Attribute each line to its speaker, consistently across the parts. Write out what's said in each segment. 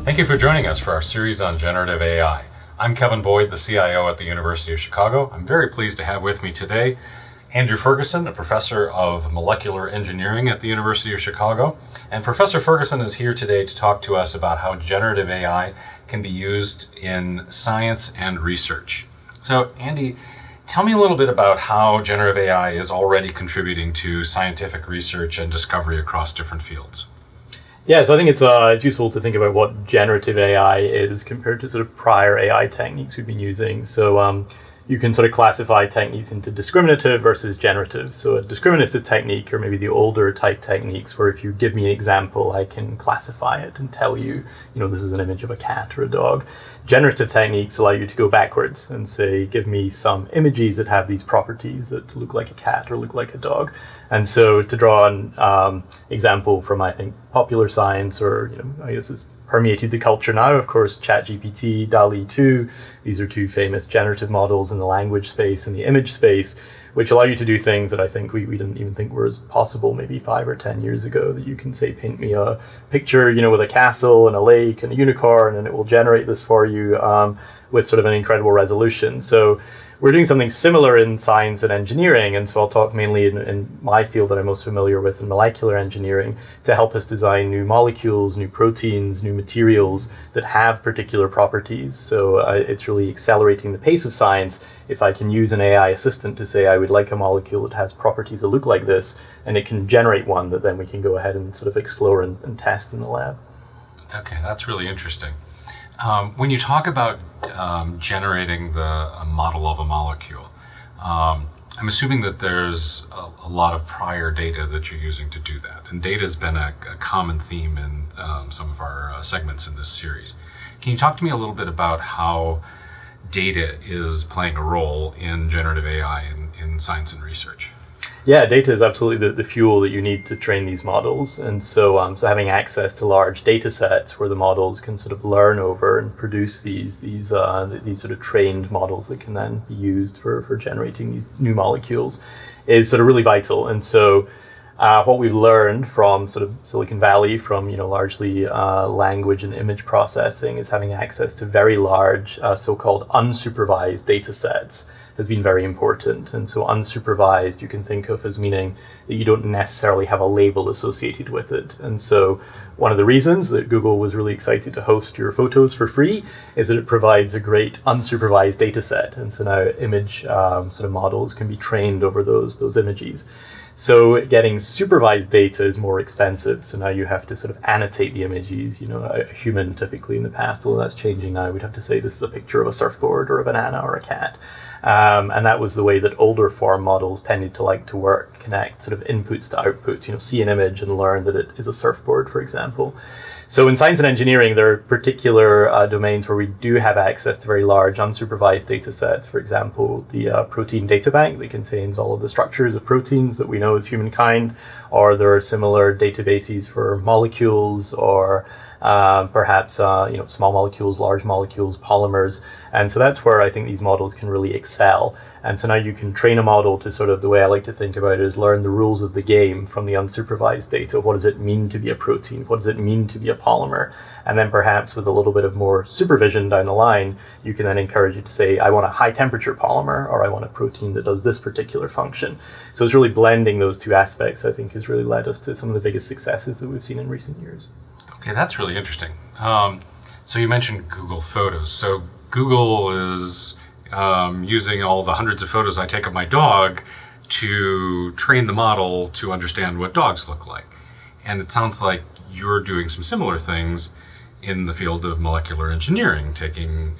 Speaker 1: Thank you for joining us for our series on generative AI. I'm Kevin Boyd, the CIO at the University of Chicago. I'm very pleased to have with me today Andrew Ferguson, a professor of molecular engineering at the University of Chicago. And Professor Ferguson is here today to talk to us about how generative AI can be used in science and research. So, Andy, tell me a little bit about how generative AI is already contributing to scientific research and discovery across different fields.
Speaker 2: Yeah, so I think it's useful to think about what generative AI is compared to sort of prior AI techniques we've been using. So you can sort of classify techniques into discriminative versus generative. So a discriminative technique, or maybe the older type techniques, where if you give me an example, I can classify it and tell you, this is an image of a cat or a dog. Generative techniques allow you to go backwards and say, give me some images that have these properties that look like a cat or look like a dog. And so to draw an example from, I think, popular science, or, I guess it's permeated the culture now, of course, ChatGPT, DALL-E 2, these are two famous generative models in the language space and the image space, which allow you to do things that I think we didn't even think were as possible maybe 5 or 10 years ago, that you can say, paint me a picture, with a castle and a lake and a unicorn, and it will generate this for you with sort of an incredible resolution. So we're doing something similar in science and engineering, and so I'll talk mainly in my field that I'm most familiar with, in molecular engineering, to help us design new molecules, new proteins, new materials that have particular properties. So it's really accelerating the pace of science if I can use an AI assistant to say, I would like a molecule that has properties that look like this, and it can generate one that then we can go ahead and sort of explore and test in the lab.
Speaker 1: Okay, that's really interesting. When you talk about generating a model of a molecule, I'm assuming that there's a lot of prior data that you're using to do that. And data has been a common theme in some of our segments in this series. Can you talk to me a little bit about how data is playing a role in generative AI in science and research?
Speaker 2: Yeah, data is absolutely the fuel that you need to train these models. And so having access to large data sets where the models can sort of learn over and produce these sort of trained models that can then be used for generating these new molecules is sort of really vital. And so what we've learned from sort of Silicon Valley, from largely language and image processing, is having access to very large so-called unsupervised data sets has been very important. And so unsupervised you can think of as meaning that you don't necessarily have a label associated with it. And so one of the reasons that Google was really excited to host your photos for free is that it provides a great unsupervised data set. And so now image sort of models can be trained over those images. So getting supervised data is more expensive. So now you have to sort of annotate the images. A human typically in the past, although that's changing now, we'd have to say this is a picture of a surfboard or a banana or a cat. And that was the way that older form models tended to like to work, connect sort of inputs to outputs, see an image and learn that it is a surfboard, for example. So in science and engineering, there are particular domains where we do have access to very large unsupervised data sets. For example, the protein data bank that contains all of the structures of proteins that we know as humankind, or there are similar databases for molecules, or perhaps small molecules, large molecules, polymers. And so that's where I think these models can really excel. And so now you can train a model to sort of, the way I like to think about it is, learn the rules of the game from the unsupervised data. What does it mean to be a protein? What does it mean to be a polymer? And then perhaps with a little bit of more supervision down the line, you can then encourage it to say, I want a high temperature polymer, or I want a protein that does this particular function. So it's really blending those two aspects, I think, has really led us to some of the biggest successes that we've seen in recent years.
Speaker 1: Okay, that's really interesting. So you mentioned Google Photos. So Google is using all the hundreds of photos I take of my dog to train the model to understand what dogs look like. And it sounds like you're doing some similar things in the field of molecular engineering, taking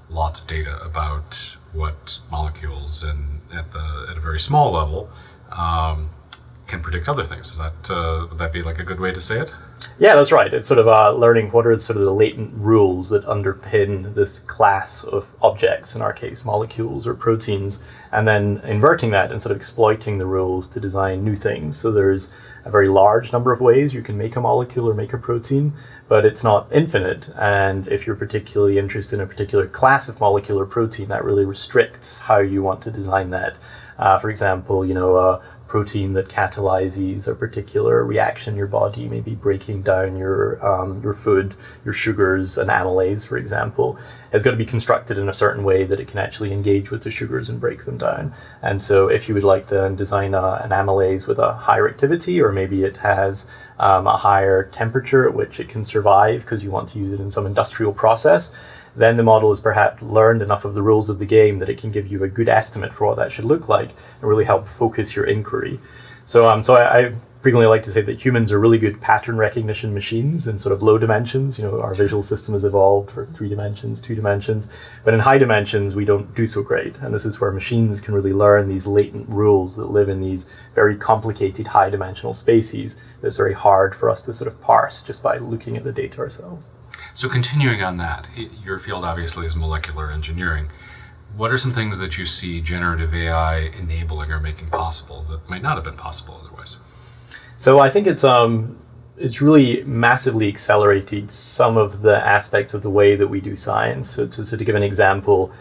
Speaker 1: lots of data about what molecules and at a very small level can predict other things. Would that be like a good way to say it?
Speaker 2: Yeah, that's right. It's sort of learning what are sort of the latent rules that underpin this class of objects, in our case, molecules or proteins, and then inverting that and sort of exploiting the rules to design new things. So there's a very large number of ways you can make a molecule or make a protein, but it's not infinite. And if you're particularly interested in a particular class of molecule or protein, that really restricts how you want to design that. For example, protein that catalyzes a particular reaction in your body, maybe breaking down your food, your sugars, and amylase, for example, has got to be constructed in a certain way that it can actually engage with the sugars and break them down. And so if you would like to design an amylase with a higher activity, or maybe it has a higher temperature at which it can survive because you want to use it in some industrial process, then the model has perhaps learned enough of the rules of the game that it can give you a good estimate for what that should look like and really help focus your inquiry. So I frequently like to say that humans are really good pattern recognition machines in sort of low dimensions. You know, our visual system has evolved for 3 dimensions, 2 dimensions, but in high dimensions, we don't do so great. And this is where machines can really learn these latent rules that live in these very complicated high dimensional spaces that's very hard for us to sort of parse just by looking at the data ourselves.
Speaker 1: So continuing on that, your field obviously is molecular engineering. What are some things that you see generative AI enabling or making possible that might not have been possible otherwise?
Speaker 2: So I think it's really massively accelerated some of the aspects of the way that we do science. So to give an example,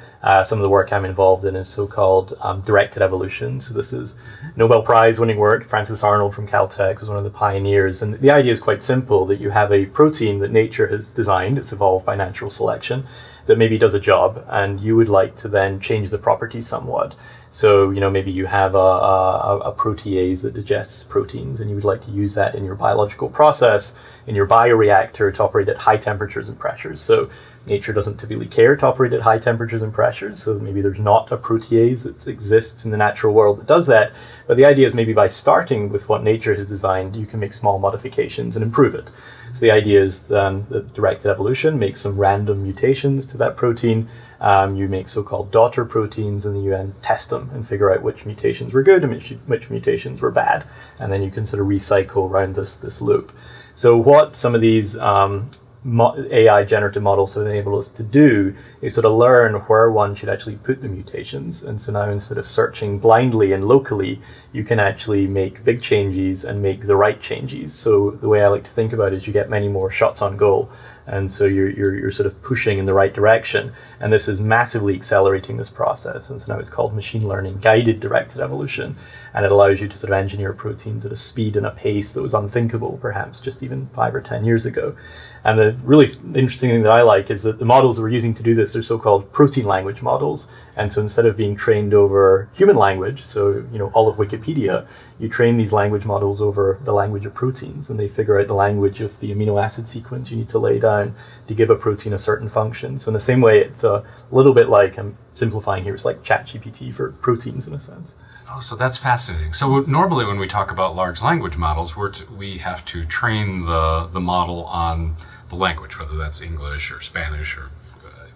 Speaker 2: some of the work I'm involved in is so-called directed evolution. So this is Nobel Prize winning work. Francis Arnold from Caltech was one of the pioneers. And the idea is quite simple, that you have a protein that nature has designed, it's evolved by natural selection, that maybe does a job, and you would like to then change the properties somewhat. So, you know, maybe you have a protease that digests proteins, and you would like to use that in your biological process, in your bioreactor, to operate at high temperatures and pressures. So nature doesn't typically care to operate at high temperatures and pressures, so maybe there's not a protease that exists in the natural world that does that. But the idea is maybe by starting with what nature has designed, you can make small modifications and improve it. So the idea is that directed evolution makes some random mutations to that protein. You make so-called daughter proteins, and then you then test them and figure out which mutations were good and which mutations were bad. And then you can sort of recycle around this loop. So what some of these AI generative models have enabled us to do is sort of learn where one should actually put the mutations. And so now, instead of searching blindly and locally, you can actually make big changes and make the right changes. So the way I like to think about it is you get many more shots on goal. And so you're sort of pushing in the right direction. And this is massively accelerating this process. And so now it's called machine learning guided directed evolution. And it allows you to sort of engineer proteins at a speed and a pace that was unthinkable, perhaps just even 5 or 10 years ago. And the really interesting thing that I like is that the models that we're using to do this are so-called protein language models. And so instead of being trained over human language, so, you know, all of Wikipedia, you train these language models over the language of proteins, and they figure out the language of the amino acid sequence you need to lay down to give a protein a certain function. So in the same way, it's a little bit like, I'm simplifying here, it's like ChatGPT for proteins in a sense.
Speaker 1: Oh, so that's fascinating. So normally when we talk about large language models, we have to train the model on the language, whether that's English or Spanish or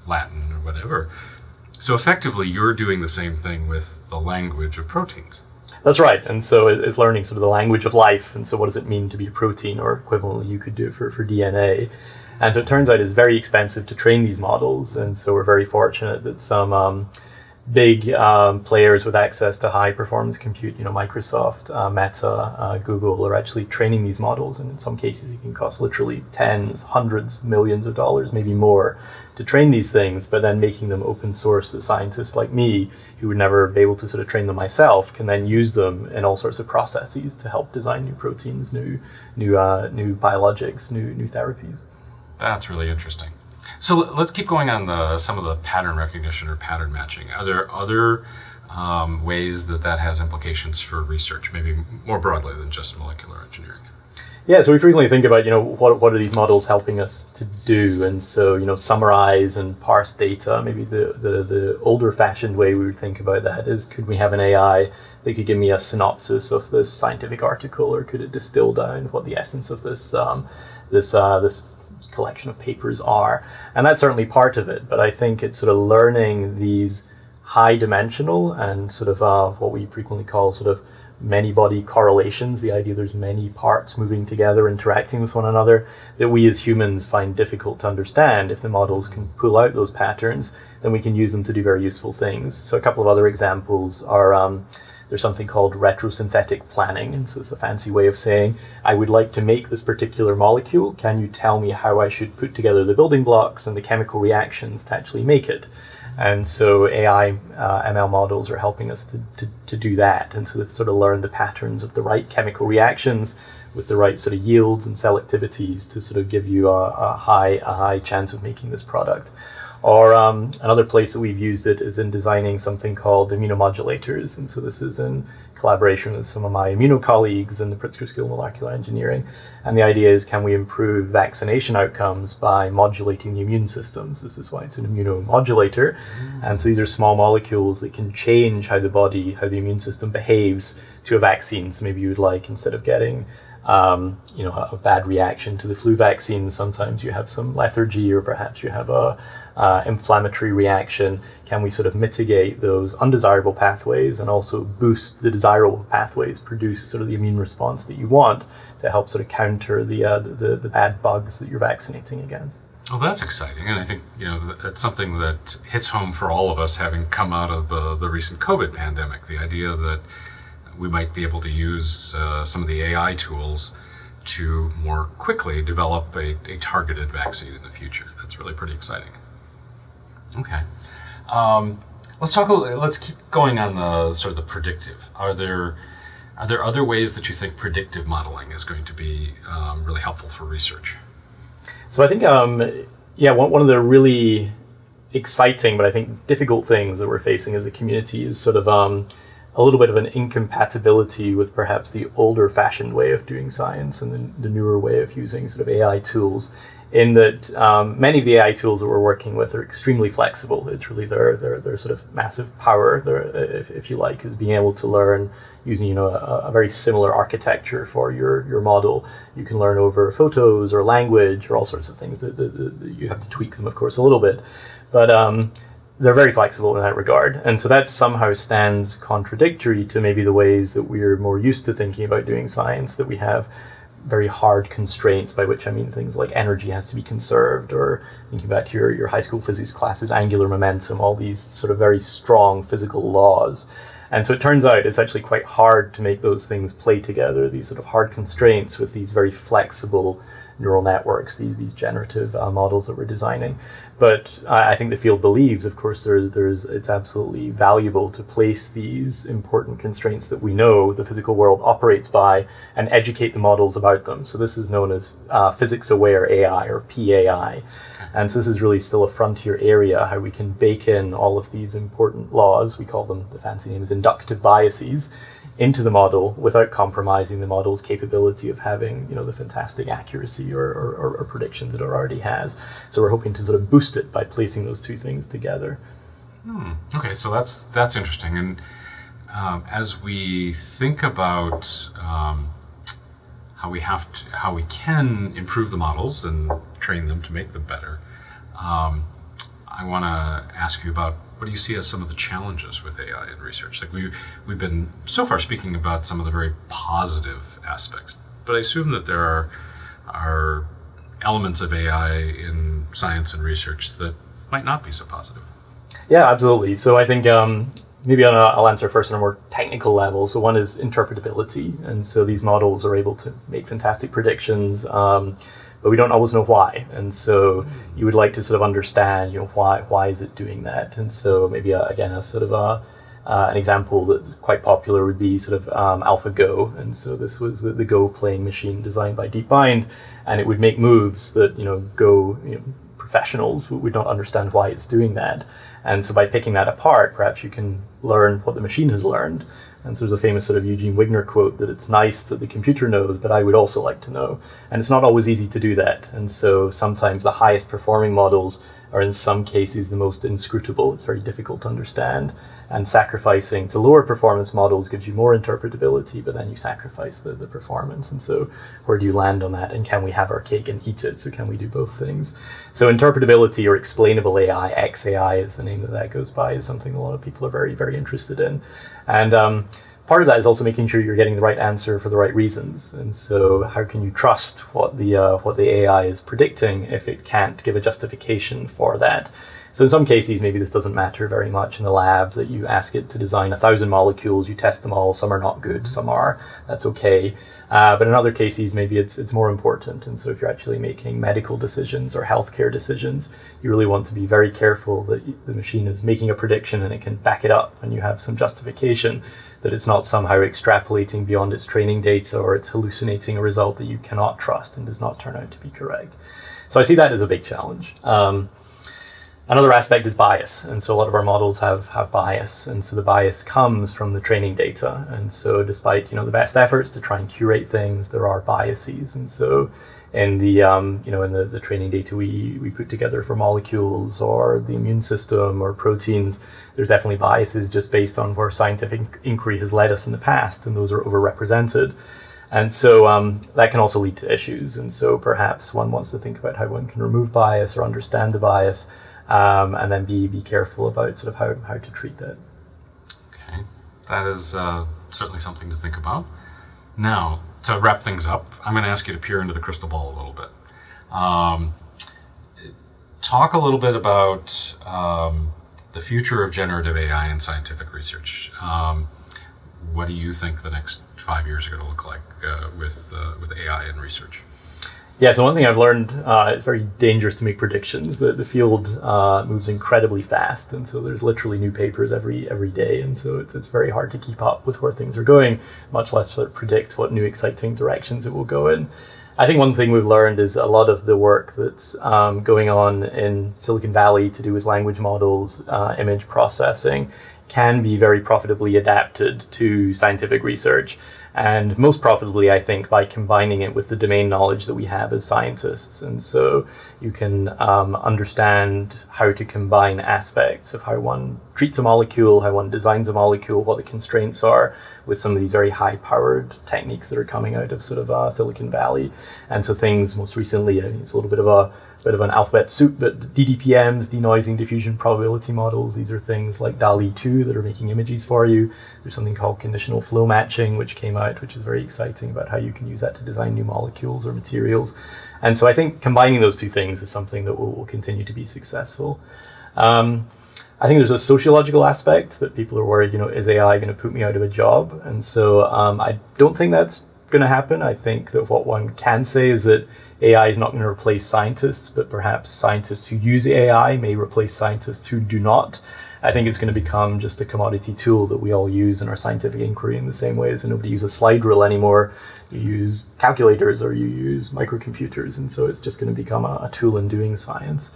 Speaker 1: Latin or whatever. So effectively, you're doing the same thing with the language of proteins.
Speaker 2: That's right. And so it's learning sort of the language of life. And so what does it mean to be a protein, or equivalently, you could do it for DNA. And so it turns out it's very expensive to train these models. And so we're very fortunate that some big players with access to high performance compute, you know, Microsoft, Meta, Google, are actually training these models. And in some cases, it can cost literally tens, hundreds, millions of dollars, maybe more, to train these things, but then making them open source that scientists like me, who would never be able to sort of train them myself, can then use them in all sorts of processes to help design new proteins, new biologics, new therapies.
Speaker 1: That's really interesting. So let's keep going on some of the pattern recognition or pattern matching. Are there other ways that has implications for research, maybe more broadly than just molecular engineering?
Speaker 2: Yeah, so we frequently think about, you know, what are these models helping us to do? And so, you know, summarize and parse data. Maybe the older-fashioned way we would think about that is, could we have an AI that could give me a synopsis of this scientific article, or could it distill down what the essence of this collection of papers are? And that's certainly part of it, but I think it's sort of learning these high dimensional and sort of what we frequently call sort of many body correlations, the idea there's many parts moving together, interacting with one another, that we as humans find difficult to understand. If the models can pull out those patterns, then we can use them to do very useful things. So a couple of other examples are, there's something called retrosynthetic planning. And so it's a fancy way of saying, I would like to make this particular molecule. Can you tell me how I should put together the building blocks and the chemical reactions to actually make it? And so AI ML models are helping us to do that, and to sort of learn the patterns of the right chemical reactions with the right sort of yields and selectivities to sort of give you a high chance of making this product. Or another place that we've used it is in designing something called immunomodulators. And so this is in collaboration with some of my immuno colleagues in the Pritzker School of Molecular Engineering. And the idea is, can we improve vaccination outcomes by modulating the immune systems? This is why it's an immunomodulator. And so these are small molecules that can change how the immune system behaves to a vaccine. So maybe you would like, instead of getting a bad reaction to the flu vaccine, sometimes you have some lethargy, or perhaps you have a inflammatory reaction. Can we sort of mitigate those undesirable pathways and also boost the desirable pathways, produce sort of the immune response that you want to help sort of counter the bad bugs that you're vaccinating against?
Speaker 1: Well, that's exciting, and I think that's something that hits home for all of us, having come out of the recent COVID pandemic. The idea that we might be able to use some of the AI tools to more quickly develop a targeted vaccine in the future. That's really pretty exciting. Okay, let's keep going on the sort of the predictive. Are there other ways that you think predictive modeling is going to be really helpful for research?
Speaker 2: So I think one of the really exciting but I think difficult things that we're facing as a community is sort of a little bit of an incompatibility with perhaps the older fashioned way of doing science and the newer way of using sort of AI tools, in that many of the AI tools that we're working with are extremely flexible. It's really their sort of massive power, if you like, is being able to learn using a very similar architecture for your model. You can learn over photos or language or all sorts of things. That you have to tweak them, of course, a little bit, but they're very flexible in that regard. And so that somehow stands contradictory to maybe the ways that we're more used to thinking about doing science, that we have very hard constraints, by which I mean things like energy has to be conserved, or thinking back to your high school physics classes, angular momentum, all these sort of very strong physical laws. And so it turns out it's actually quite hard to make those things play together, these sort of hard constraints with these very flexible neural networks, these generative models that we're designing. But I think the field believes, of course, it's absolutely valuable to place these important constraints that we know the physical world operates by and educate the models about them. So this is known as physics-aware AI, or PAI. And so this is really still a frontier area, how we can bake in all of these important laws, we call them, the fancy name is inductive biases, into the model without compromising the model's capability of having, the fantastic accuracy or predictions that it already has. So we're hoping to sort of boost it by placing those two things together.
Speaker 1: Okay, so that's interesting. And as we think about how we can improve the models and train them to make them better, I want to ask you about, what do you see as some of the challenges with AI in research? Like we've been so far speaking about some of the very positive aspects, but I assume that there are elements of AI in science and research that might not be so positive.
Speaker 2: Yeah, absolutely. So I think maybe I'll answer first on a more technical level. So one is interpretability, and so these models are able to make fantastic predictions, but we don't always know why. And so you would like to sort of understand, why is it doing that? And so maybe again, a sort of an example that's quite popular would be sort of AlphaGo. And so this was the Go playing machine designed by DeepMind, and it would make moves that Go professionals would not understand why it's doing that. And so by picking that apart, perhaps you can learn what the machine has learned. And so there's a famous sort of Eugene Wigner quote that it's nice that the computer knows, but I would also like to know. And it's not always easy to do that. And so sometimes the highest performing models are in some cases the most inscrutable. It's very difficult to understand. And sacrificing to lower performance models gives you more interpretability, but then you sacrifice the performance. And so where do you land on that? And can we have our cake and eat it? So can we do both things? So interpretability, or explainable AI, XAI is the name that goes by, is something a lot of people are very, very interested in. And part of that is also making sure you're getting the right answer for the right reasons. And so how can you trust what the AI is predicting if it can't give a justification for that? So in some cases, maybe this doesn't matter very much in the lab, that you ask it to design 1,000 molecules, you test them all, some are not good, some are, that's okay. But in other cases, maybe it's more important. And so if you're actually making medical decisions or healthcare decisions, you really want to be very careful that the machine is making a prediction and it can back it up, and you have some justification that it's not somehow extrapolating beyond its training data, or it's hallucinating a result that you cannot trust and does not turn out to be correct. So I see that as a big challenge. Another aspect is bias, and so a lot of our models have bias, and so the bias comes from the training data. And so despite the best efforts to try and curate things, there are biases. And so in the in the training data we put together for molecules or the immune system or proteins, there's definitely biases just based on where scientific inquiry has led us in the past, and those are overrepresented. And so that can also lead to issues. And so perhaps one wants to think about how one can remove bias or understand the bias, and then be careful about sort of how to treat that.
Speaker 1: Okay, that is certainly something to think about. Now, to wrap things up, I'm going to ask you to peer into the crystal ball a little bit. Talk a little bit about the future of generative AI in scientific research. What do you think the next 5 years are going to look like with AI in research?
Speaker 2: Yeah, so one thing I've learned, it's very dangerous to make predictions. The field moves incredibly fast, and so there's literally new papers every day, and so it's very hard to keep up with where things are going, much less sort of predict what new exciting directions it will go in. I think one thing we've learned is a lot of the work that's going on in Silicon Valley to do with language models, image processing, can be very profitably adapted to scientific research. And most profitably, I think, by combining it with the domain knowledge that we have as scientists. And so you can understand how to combine aspects of how one treats a molecule, how one designs a molecule, what the constraints are, with some of these very high-powered techniques that are coming out of sort of Silicon Valley. And so things most recently, it's a little bit of an alphabet soup, but DDPMs, denoising diffusion probability models, these are things like DALI 2 that are making images for you. There's something called conditional flow matching, which came out, which is very exciting about how you can use that to design new molecules or materials. And so I think combining those two things is something that will continue to be successful. I think there's a sociological aspect that people are worried, is AI going to put me out of a job? And so I don't think that's going to happen. I think that what one can say is that AI is not going to replace scientists, but perhaps scientists who use AI may replace scientists who do not. I think it's going to become just a commodity tool that we all use in our scientific inquiry in the same way as nobody uses a slide rule anymore. You use calculators or you use microcomputers, and so it's just going to become a tool in doing science.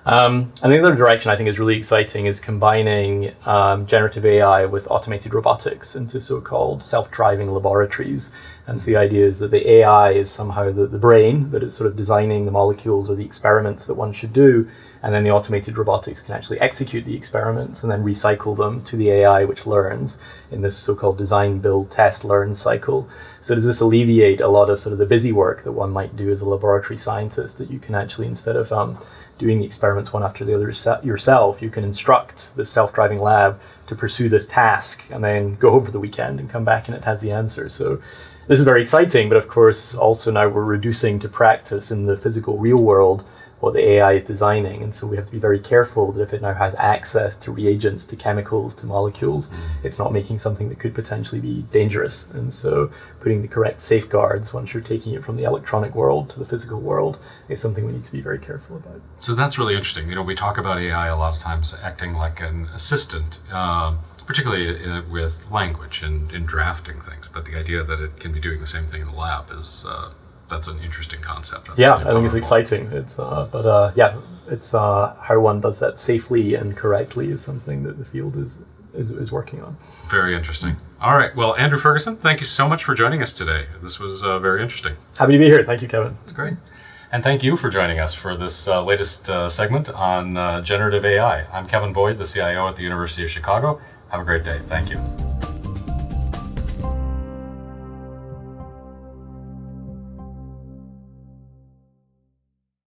Speaker 2: And the other direction I think is really exciting is combining generative AI with automated robotics into so-called self-driving laboratories. And so the idea is that the AI is somehow the brain that is sort of designing the molecules or the experiments that one should do, and then the automated robotics can actually execute the experiments and then recycle them to the AI, which learns in this so-called design, build, test, learn cycle. So does this alleviate a lot of sort of the busy work that one might do as a laboratory scientist, that you can actually, instead of doing the experiments one after the other yourself, you can instruct the self-driving lab to pursue this task and then go home for the weekend and come back and it has the answer. So this is very exciting, but of course also now we're reducing to practice in the physical real world what the AI is designing, and so we have to be very careful that if it now has access to reagents, to chemicals, to molecules, it's not making something that could potentially be dangerous. And so putting the correct safeguards once you're taking it from the electronic world to the physical world is something we need to be very careful about.
Speaker 1: So that's really interesting. We talk about AI a lot of times acting like an assistant, particularly with language and in drafting things, but the idea that it can be doing the same thing in the lab is that's an interesting concept. That's
Speaker 2: yeah,
Speaker 1: really
Speaker 2: I think it's exciting. It's it's how one does that safely and correctly is something that the field is working on.
Speaker 1: Very interesting. All right. Well, Andrew Ferguson, thank you so much for joining us today. This was very interesting.
Speaker 2: Happy to be here. Thank you, Kevin.
Speaker 1: It's great. And thank you for joining us for this latest segment on generative AI. I'm Kevin Boyd, the CIO at the University of Chicago. Have a great day. Thank you.